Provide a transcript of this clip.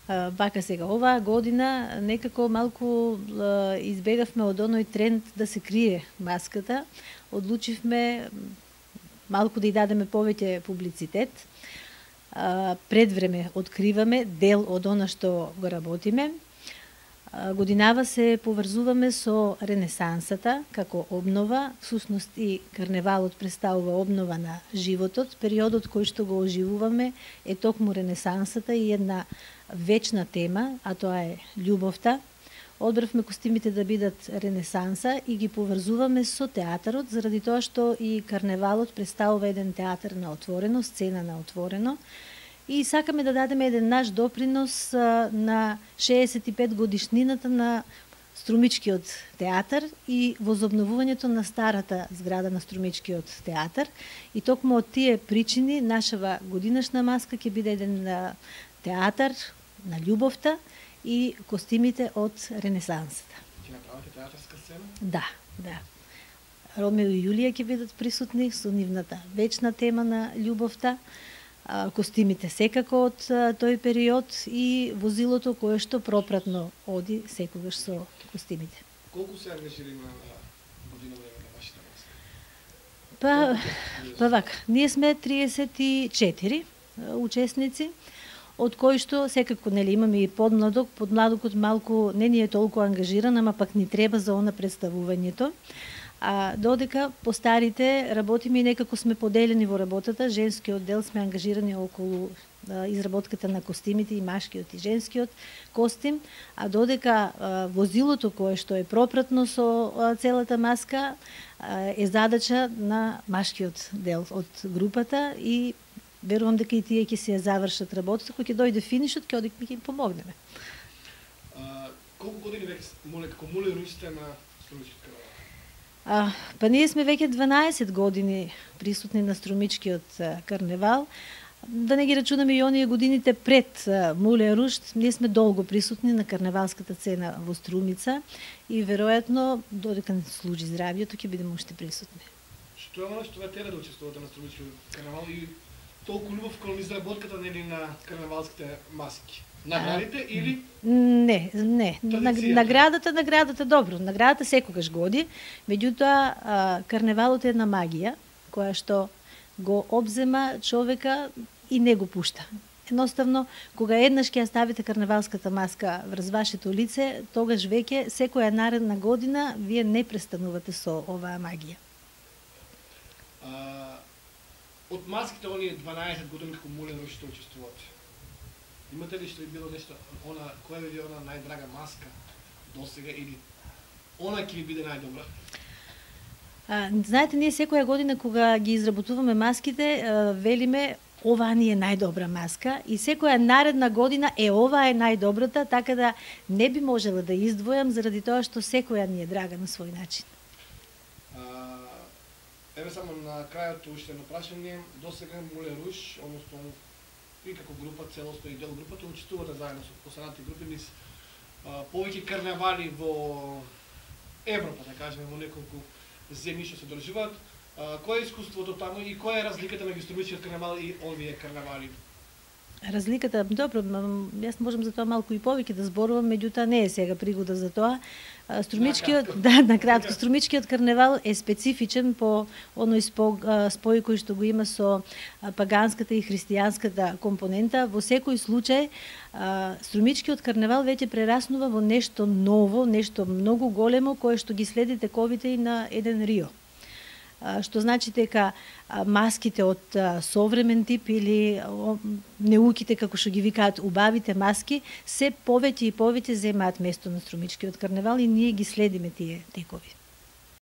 Вака сега, оваа година некако малку избегавме од оној тренд да се крие маската. Одлучивме малку да ја дадеме повеќе публицитет. Пред време откриваме дел од она што го работиме. Годинава се поврзуваме со Ренесансата како обнова, всушност и карневалот представува обнова на животот. Периодот кој што го оживуваме е токму Ренесансата и една вечна тема, а тоа е љубовта. Одбравме костимите да бидат Ренесанса и ги поврзуваме со театарот, заради тоа што и карневалот представува еден театар на отворено, сцена на отворено. И сакаме да дадеме еден наш допринос на 65 годишнината на Струмичкиот театар и возобновувањето на старата зграда на Струмичкиот театар. И токму од тие причини нашава годинашна маска ќе биде еден театар на љубовта и костимите од Ренесансата. Ќе направите театарска сцена? Да, да. Ромео и Јулија ќе бидат присутни со нивната вечна тема на љубовта. Костимите секако од тој период и возилото кое што пропратно оди секогаш со костимите. Колку се ангажирани на година време на вашата маска? Па вака, ние сме 34 учесници, од кои што секако нели имаме и подмладок, подмладокот малку не ни е толку ангажиран, ама пак ни треба за она представувањето. Додека постарите работиме и некако сме поделени во работата, женскиот дел сме ангажирани околу изработката на костимите и машкиот и женскиот костим, а додека возилото кое што е пропратно со целата маска е задача на машкиот дел од групата и верувам дека и тие ќе се завршат работата, кога ќе дојде финишот, ќе одиме ќе им помогнеме. Колку години веќе како Муле Руш сте на Струмичкиот карневал? Па ние сме веќе 12 години присутни на Струмичкиот карневал. Да не ги рачунаме и оние годините пред Муле Руш, ние сме долго присутни на карневалската сцена во Струмица и веројатно додека не служи здравието ќе бидеме уште присутни. Што е оно што ве тера да учествувате на Струмичкиот карневал и толку љубов кон изработката нели на карневалските маски? Наградите или? Не. Наградата добро. Наградата секогаш годи. Меѓутоа, карневалот е една магија која што го обзема човека и не го пушта. Едноставно, кога еднаш ќе ја ставите карневалската маска врз вашето лице, тогаш веќе секоја наредна година вие не престанувате со оваа магија. Од маските оние 12 години како Муле Руш што учествувате, имате ли што ви било нешто, која ви она најдрага маска досега или она ќе ви биде најдобра? Знаете, ние секоја година кога ги изработуваме маските, велиме оваа ни е најдобра маска и секоја наредна година оваа е најдобрата, така да не би можела да издвојам заради тоа што секоја ни е драга на свој начин. Еве само на крајот уште едно прашање, досега Муле Руш, односно и како група целосно и дел групата учествувате заедно со останатите групи низ повеќе карневали во Европа, да кажеме, во неколку земји што се одржуваат. Кој е искуството таму и која е разликата меѓу Струмичкиот карневал и овие карневали? Разликата, добро, јас можам за тоа малку и повеќе да зборувам, меѓутоа не е сега пригода за тоа. Струмичкиот, накратко, Струмичкиот карневал е специфичен по оној спој кој што го има со паганската и христијанската компонента. Во секој случај, Струмичкиот карневал веќе прераснува во нешто ново, нешто многу големо, кое што ги следи тековите и на еден Рио. Што значи дека маските од современ тип или неуките, како што ги викаат убавите маски, се повеќе и повеќе земаат место на Струмичкиот карневал и ние ги следиме тие текови.